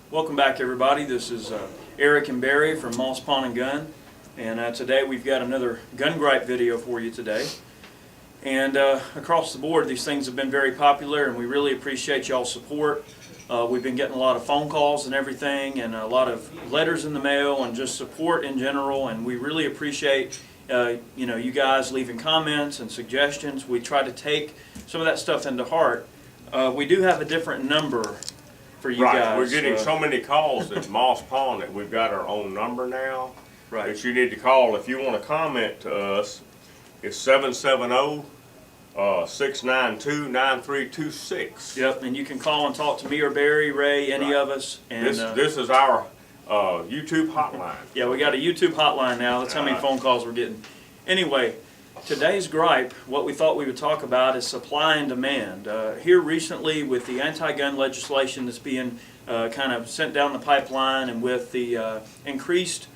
Welcome back, everybody. This is Eric and Barry from Moss Pawn and Gun, and today we've got another gun gripe video for you today. And across the board, these things have been very popular, and we really appreciate y'all's support. We've been getting a lot of phone calls and everything, and a lot of letters in the mail, and just support in general. And we really appreciate you guys leaving comments and suggestions. We try to take some of that stuff into heart. We do have a different number for you guys. We're getting so many calls at Moss Pawn that we've got our own number now. Right. That you need to call if you want to comment to us. It's 770-692-9326. Yep, and you can call and talk to me or Barry, Ray, any of us. And this is our YouTube hotline. Yeah, we got a YouTube hotline now. That's how many phone calls we're getting. Anyway, today's gripe, what we thought we would talk about is supply and demand. Here recently, with the anti-gun legislation that's being kind of sent down the pipeline, and with the increased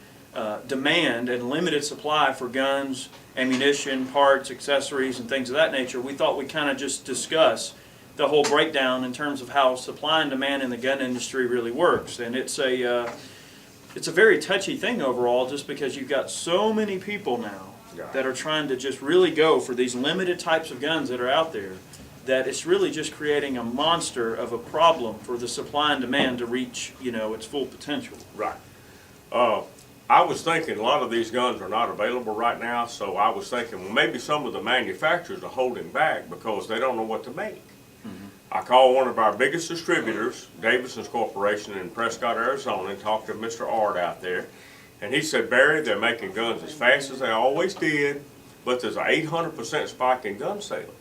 demand and limited supply for guns, ammunition, parts, accessories, and things of that nature, we thought we'd kind of just discuss the whole breakdown in terms of how supply and demand in the gun industry really works. And it's a very touchy thing overall, just because you've got so many people now that are trying to just really go for these limited types of guns that are out there, that it's really just creating a monster of a problem for the supply and demand to reach, its full potential. Right. I was thinking a lot of these guns are not available right now, so I was thinking, well, maybe some of the manufacturers are holding back because they don't know what to make. I called one of our biggest distributors, Davison's Corporation in Prescott, Arizona, and talked to Mr. Art out there. And he said, Barry, they're making guns as fast as they always did, but there's an 800% spike in gun sales.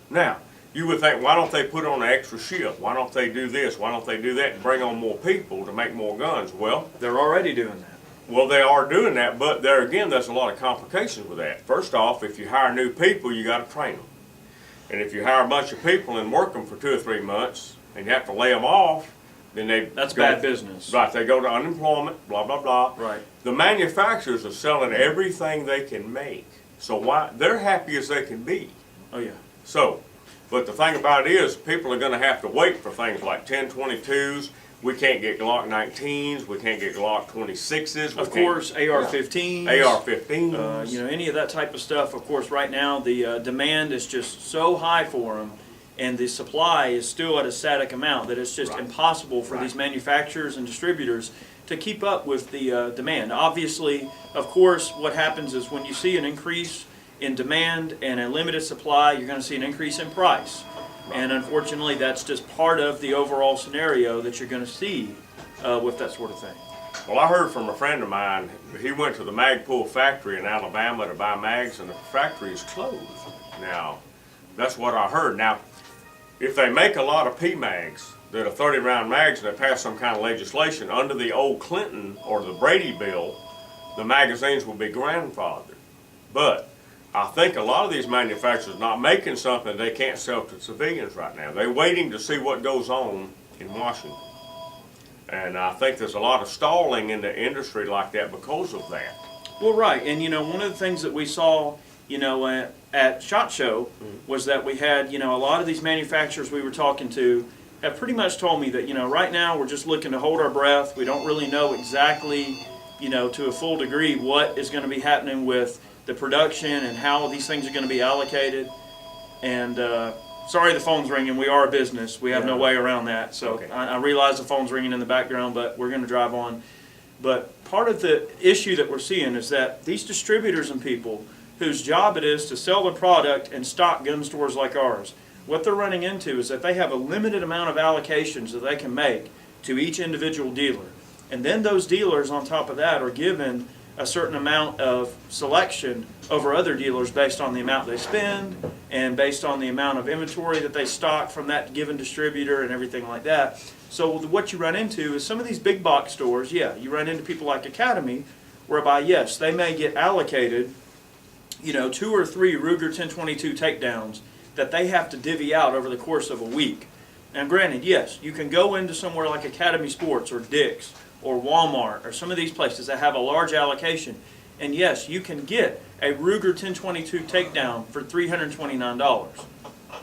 Now, you would think, why don't they put on an extra shift? Why don't they do this? Why don't they do that and bring on more people to make more guns? Well, they're already doing that. Well, they are doing that, but there again, there's a lot of complications with that. First off, if you hire new people, you got to train them. And if you hire a bunch of people and work them for 2 or 3 months, and you have to lay them off, then that's bad business. Right, they go to unemployment, blah, blah, blah. Right. The manufacturers are selling everything they can make. So they're happy as they can be. Oh, yeah. So, but the thing about it is, people are going to have to wait for things like 1022s. We can't get Glock 19s. We can't get Glock 26s. Of course, AR-15s. AR-15s. Any of that type of stuff. Of course, right now the demand is just so high for them, and the supply is still at a static amount that it's just impossible for these manufacturers and distributors to keep up with the demand. Obviously, of course, what happens is when you see an increase in demand and a limited supply, you're going to see an increase in price. And unfortunately, that's just part of the overall scenario that you're going to see with that sort of thing. Well, I heard from a friend of mine, he went to the Magpul factory in Alabama to buy mags, and the factory is closed. Now, that's what I heard. Now, if they make a lot of P-mags that are 30-round mags and they pass some kind of legislation, under the old Clinton or the Brady bill, the magazines will be grandfathered. But I think a lot of these manufacturers are not making something they can't sell to civilians right now. They're waiting to see what goes on in Washington. And I think there's a lot of stalling in the industry like that because of that. Well, right. And, one of the things that we saw, at SHOT Show was that we had, a lot of these manufacturers we were talking to have pretty much told me that, right now we're just looking to hold our breath. We don't really know exactly, to a full degree what is going to be happening with the production and how these things are going to be allocated. And sorry the phone's ringing. We are a business. We have no way around that. So okay. I realize the phone's ringing in the background, but we're going to drive on. But part of the issue that we're seeing is that these distributors and people whose job it is to sell the product and stock gun stores like ours, what they're running into is that they have a limited amount of allocations that they can make to each individual dealer. And then those dealers on top of that are given a certain amount of selection over other dealers based on the amount they spend and based on the amount of inventory that they stock from that given distributor and everything like that. So what you run into is some of these big box stores, you run into people like Academy, whereby yes, they may get allocated 2 or 3 Ruger 1022 takedowns that they have to divvy out over the course of a week. And granted, yes, you can go into somewhere like Academy Sports or Dick's or Walmart or some of these places that have a large allocation, and yes, you can get a Ruger 1022 takedown for $329.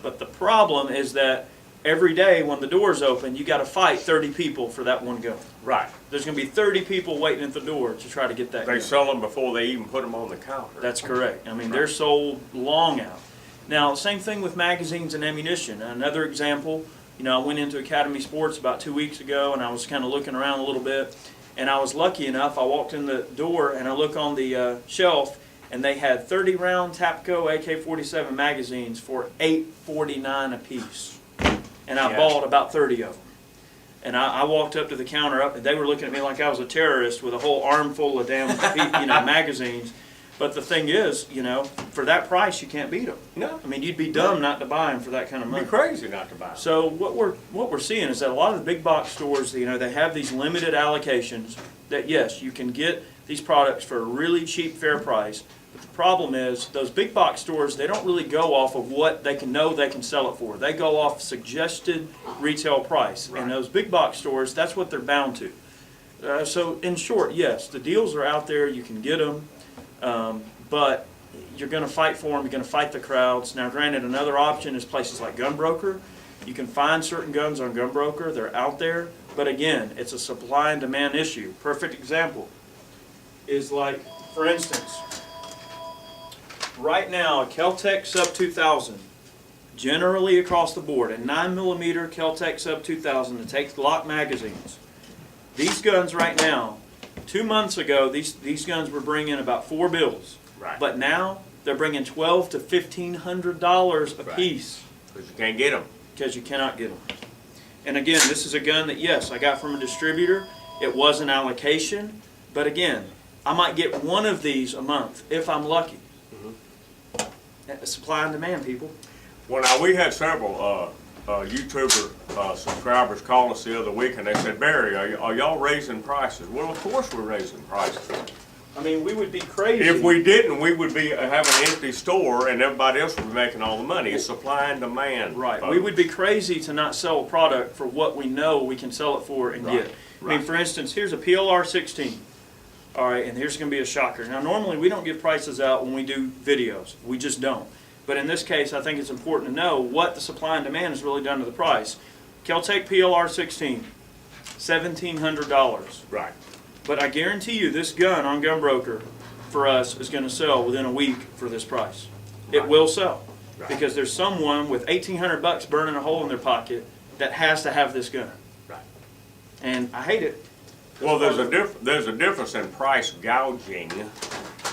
But the problem is that every day when the doors open, you got to fight 30 people for that one gun. Right. There's going to be 30 people waiting at the door to try to get that gun. They sell them before they even put them on the counter. That's correct. I mean, they're sold long out. Now, same thing with magazines and ammunition. Another example, you know, I went into Academy Sports about 2 weeks ago, and I was kind of looking around a little bit, and I was lucky enough, I walked in the door, and I look on the shelf, and they had 30-round Tapco AK-47 magazines for $8.49 a piece. And I bought about 30 of them. And I walked up to the counter, and they were looking at me like I was a terrorist with a whole armful of damn magazines. But the thing is, you know, for that price, you can't beat them. No. I mean, you'd be dumb not to buy them for that kind of money. It'd be crazy not to buy them. So what we're seeing is that a lot of the big box stores, you know, they have these limited allocations that, yes, you can get these products for a really cheap, fair price. But the problem is those big box stores, they don't really go off of what they can know they can sell it for. They go off suggested retail price. Right. And those big box stores, that's what they're bound to. So in short, yes, the deals are out there. You can get them. But you're going to fight for them. You're going to fight the crowds. Now, granted, another option is places like Gunbroker. You can find certain guns on Gunbroker. They're out there. But again, it's a supply and demand issue. Perfect example is like, for instance, right now, a Kel-Tec Sub 2000, generally across the board, a 9mm Kel-Tec Sub 2000 that takes lock magazines. These guns right now, 2 months ago, these guns were bringing about $4 bills. Right. But now they're bringing $1,200 to $1,500 a piece. Because you can't get them. Because you cannot get them. And again, this is a gun that, yes, I got from a distributor. It was an allocation. But again, I might get one of these a month if I'm lucky. Supply and demand, people. Well, now, we had several YouTuber subscribers call us the other week, and they said, Barry, are y'all raising prices? Well, of course we're raising prices. I mean, we would be crazy. If we didn't, we would be having an empty store, and everybody else would be making all the money. It's supply and demand. Right. folks. We would be crazy to not sell a product for what we know we can sell it for and Right. get. I mean, for instance, here's a PLR 16. All right, and here's going to be a shocker. Now, normally we don't give prices out when we do videos. We just don't. But in this case, I think it's important to know what the supply and demand has really done to the price. Kel-Tec PLR 16, $1,700. Right. But I guarantee you this gun on Gunbroker for us is going to sell within a week for this price. It Right. will sell. Right. Because there's someone with $1,800 burning a hole in their pocket that has to have this gun. Right. And I hate it. Well, there's a difference in price gouging,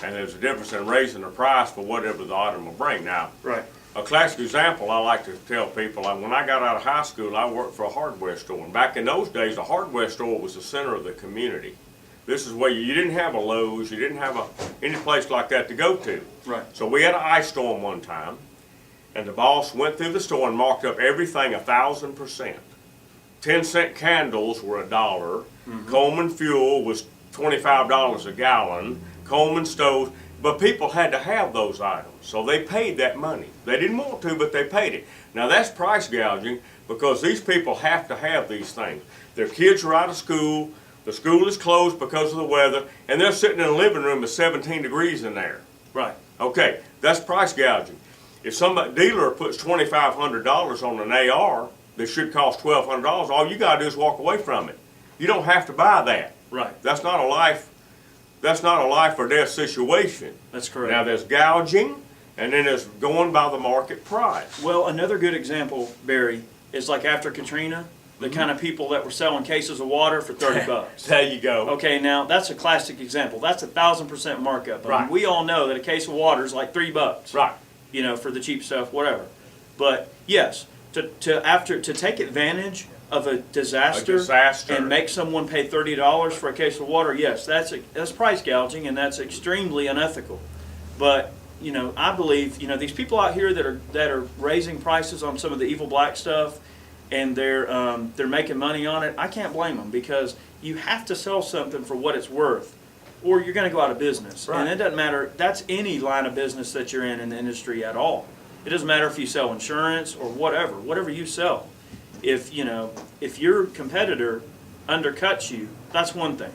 and there's a difference in raising the price for whatever the item will bring. Now, Right. a classic example I like to tell people, when I got out of high school, I worked for a hardware store. And back in those days, a hardware store was the center of the community. This is where you didn't have a Lowe's, you didn't have any place like that to go to. Right. So we had an ice storm one time, and the boss went through the store and marked up everything 1,000%. 10-cent candles were $1. Coleman fuel was $25 a gallon. Coleman stoves, but people had to have those items, so they paid that money. They didn't want to, but they paid it. Now that's price gouging because these people have to have these things. Their kids are out of school, the school is closed because of the weather, and they're sitting in a living room with 17 degrees in there. Right. Okay, that's price gouging. If some dealer puts $2,500 on an AR that should cost $1,200, all you gotta do is walk away from it. You don't have to buy that. Right. That's not a life or death situation. That's correct. Now there's gouging, and then there's going by the market price. Well, another good example, Barry, is like after Katrina, the kind of people that were selling cases of water for $30. There you go. Okay, now that's a classic example. That's 1,000% markup. I mean, Right. we all know that a case of water is like $3. Right. You know, for the cheap stuff, whatever. But yes, to take advantage of a disaster, and make someone pay $30 for a case of water, yes, that's price gouging, and that's extremely unethical. But you know, I believe, you know, these people out here that are raising prices on some of the evil black stuff, and they're making money on it. I can't blame them because you have to sell something for what it's worth, or you're going to go out of business. Right. And it doesn't matter. That's any line of business that you're in the industry at all. It doesn't matter if you sell insurance or whatever you sell. If your competitor undercuts you, that's one thing.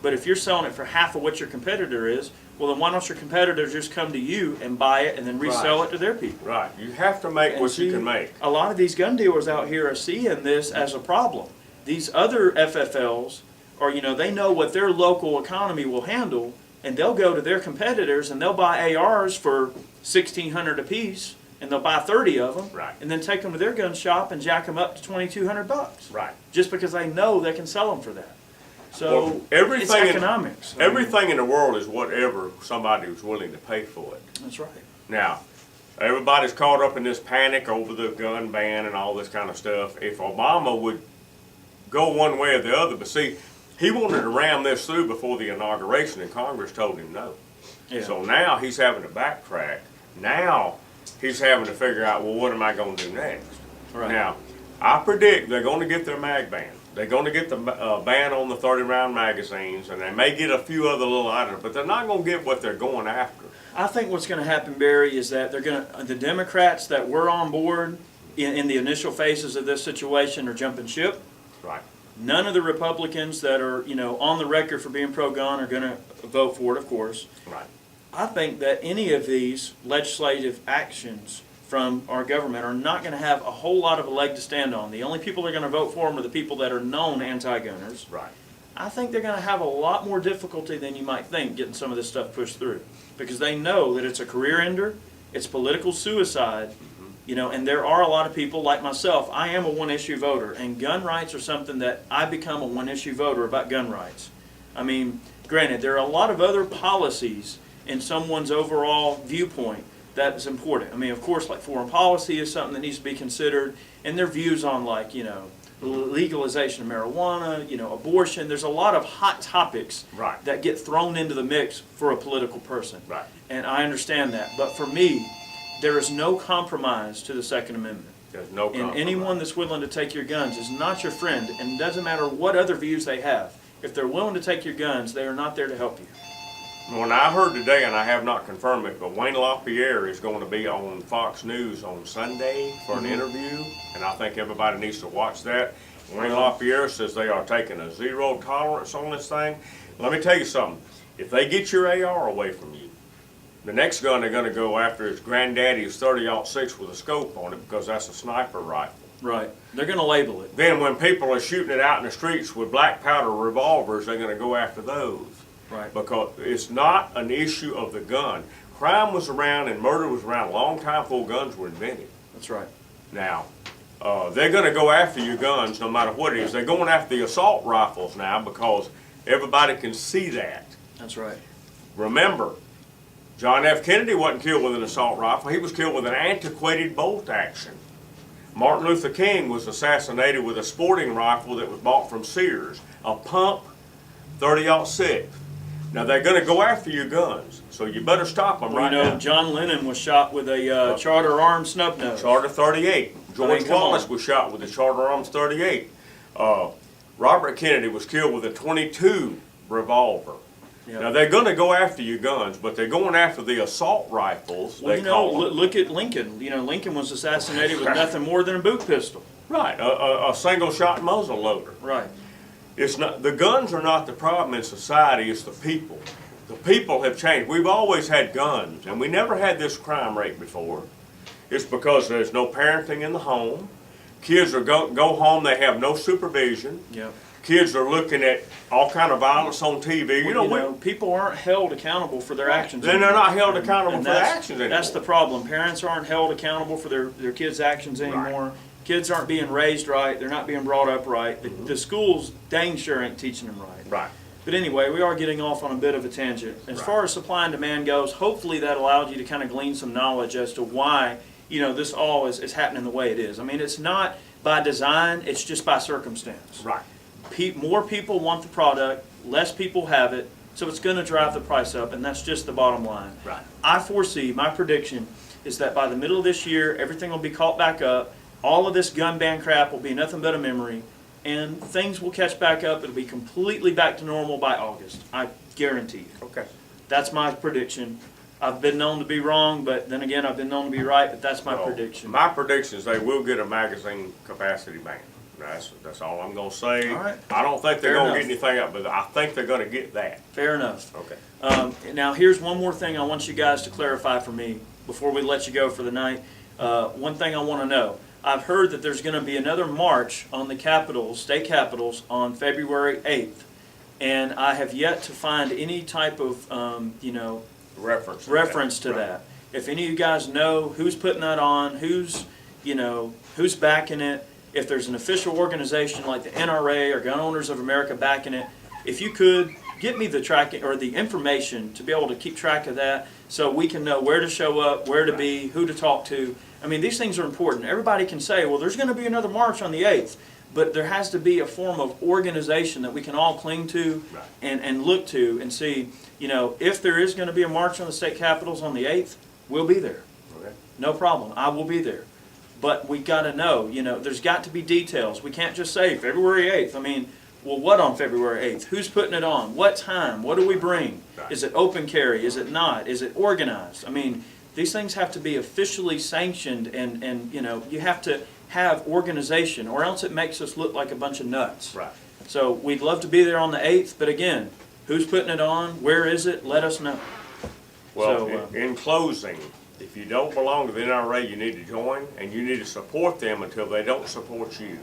But if you're selling it for half of what your competitor is, well, then why don't your competitors just come to you and buy it and then resell Right. it to their people? Right, you have to make And what you see, can make. a lot of these gun dealers out here are seeing this as a problem. These other FFLs, or they know what their local economy will handle, and they'll go to their competitors and they'll buy ARs for $1,600 a piece, and they'll buy 30 of them, Right. and then take them to their gun shop and jack them up to $2,200. Right. Just because they know they can sell them for that. So Well, everything it's in- economics. I mean, Everything in the world is whatever somebody was willing to pay for it. that's right. Now, everybody's caught up in this panic over the gun ban and all this kind of stuff. If Obama would go one way or the other, but see, he wanted to ram this through before the inauguration, and Congress told him no. Yeah. So now he's having to backtrack. Now he's having to figure out, well, what am I going to do next? Right. Now, I predict they're going to get their mag ban. They're going to get the ban on the 30-round magazines, and they may get a few other little items, but they're not going to get what they're going after. I think what's going to happen, Barry, is that the Democrats that were on board in the initial phases of this situation are jumping ship. Right. None of the Republicans that are, on the record for being pro-gun are going to vote for it, of course. Right. I think that any of these legislative actions from our government are not going to have a whole lot of a leg to stand on. The only people that are going to vote for them are the people that are known anti-gunners. Right. I think they're going to have a lot more difficulty than you might think getting some of this stuff pushed through, because they know that it's a career ender, it's political suicide, and there are a lot of people like myself. I am a one-issue voter, and gun rights are something that I become a one-issue voter about gun rights. I mean, granted, there are a lot of other policies in someone's overall viewpoint that is important. I mean, of course, like foreign policy is something that needs to be considered, and their views on, like, legalization of marijuana, abortion. There's a lot of hot topics Right. that get thrown into the mix for a political person. Right. And I understand that. But for me, there is no compromise to the Second Amendment. There's no And compromise. anyone that's willing to take your guns is not your friend, and it doesn't matter what other views they have. If they're willing to take your guns, they are not there to help you. When I heard today, and I have not confirmed it, but Wayne LaPierre is going to be on Fox News on Sunday for an interview, and I think everybody needs to watch that. Wayne LaPierre says they are taking a zero tolerance on this thing. Let me tell you something. If they get your AR away from you, the next gun they're going to go after is Granddaddy's 30-06 with a scope on it, because that's a sniper rifle. Right. They're going to label it. Then when people are shooting it out in the streets with black powder revolvers, they're going to go after those. Right. Because it's not an issue of the gun. Crime was around and murder was around a long time before guns were invented. That's right. Now, they're going to go after your guns no matter what it is. They're going after the assault rifles now because everybody can see that. That's right. Remember, John F. Kennedy wasn't killed with an assault rifle. He was killed with an antiquated bolt action. Martin Luther King was assassinated with a sporting rifle that was bought from Sears, a pump 30-06. Now, they're going to go after your guns, so you better stop them right now. John Lennon was shot with a Charter Arms snub nose. Charter 38. George come Wallace on. was shot with a Charter Arms 38. Robert Kennedy was killed with a .22 revolver. Yeah. Now, they're going to go after your guns, but they're going after the assault rifles, Well, they call them. look at Lincoln. Lincoln was assassinated with nothing more than a boot pistol. Right, a single-shot muzzle loader. Right. It's not, the guns are not the problem in society, it's the people. The people have changed. We've always had guns, and we never had this crime rate before. It's because there's no parenting in the home. Kids are go home, they have no supervision. Yep. Kids are looking at all kind of violence on TV. People aren't held accountable for their actions. Then they're anymore. not held accountable And for their that's- actions anymore. That's the problem. Parents aren't held accountable for their kids' actions anymore. Kids aren't being raised right. They're not being brought up right. The schools dang sure ain't teaching them right. Right. But anyway, we are getting off on a bit of a tangent. As far as supply and demand goes, hopefully that allowed you to kind of glean some knowledge as to why, this all is happening the way it is. I mean, it's not by design, it's just by circumstance. Right. More people want the product, less people have it, so it's going to drive the price up, and that's just the bottom line. Right. I foresee, my prediction is that by the middle of this year, everything will be caught back up, all of this gun ban crap will be nothing but a memory, and things will catch back up. It'll be completely back to normal by August. I guarantee you. Okay. That's my prediction. I've been known to be wrong, but then again, I've been known to be right, but that's my prediction. My prediction is they will get a magazine capacity ban. That's all I'm gonna say. All right. I don't think they're Fair gonna enough. get anything up, but I think they're gonna get that. Fair enough. Okay. Now, here's one more thing I want you guys to clarify for me before we let you go for the night. One thing I want to know. I've heard that there's going to be another march on the capitals, state capitals, on February 8th. And I have yet to find any type of, reference to Right. that. If any of you guys know who's putting that on, who's backing it, if there's an official organization like the NRA or Gun Owners of America backing it, if you could get me the tracking or the information to be able to keep track of that so we can know where to show up, where to be, who to talk to. I mean, these things are important. Everybody can say, well, there's going to be another march on the 8th, but there has to be a form of organization that we can all cling to Right. and look to and see, if there is going to be a march on the state capitals on the 8th, we'll be there. Okay. No problem. I will be there. But we got to know, there's got to be details. We can't just say February 8th. I mean, well, what on February 8th? Who's putting it on? What time? What do we bring? Right. Is it open carry? Is it not? Is it organized? I mean, these things have to be officially sanctioned and you have to have organization or else it makes us look like a bunch of nuts. Right. So we'd love to be there on the 8th, but again, who's putting it on? Where is it? Let us know. Well, So, in closing, if you don't belong to the NRA, you need to join, and you need to support them until they don't support you.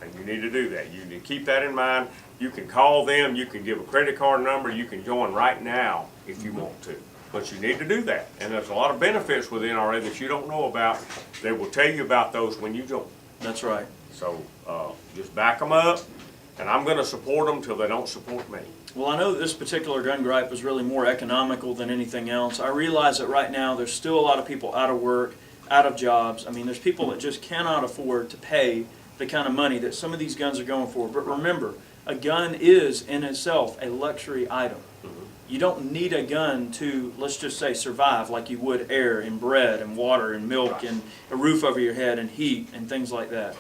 And you need to do that. You need to keep that in mind. You can call them, you can give a credit card number, you can join right now if you want to. But you need to do that. And there's a lot of benefits with the NRA that you don't know about. They will tell you about those when you join. That's right. So just back them up, and I'm going to support them till they don't support me. Well, I know that this particular gun gripe is really more economical than anything else. I realize that right now there's still a lot of people out of work, out of jobs. I mean, there's people that just cannot afford to pay the kind of money that some of these guns are going for. But remember, a gun is in itself a luxury item. You don't need a gun to, let's just say, survive like you would air and bread and water and milk and a roof over your head and heat and things like that.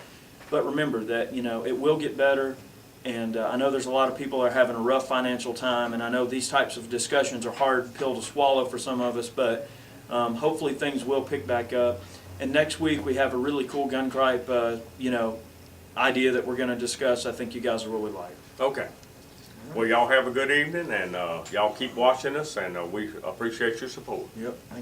But remember that, it will get better. And I know there's a lot of people that are having a rough financial time, and I know these types of discussions are hard pill to swallow for some of us, but hopefully things will pick back up. And next week we have a really cool gun gripe, idea that we're going to discuss. I think you guys will really like. Okay. Well, y'all have a good evening, and y'all keep watching us, and we appreciate your support. Yep.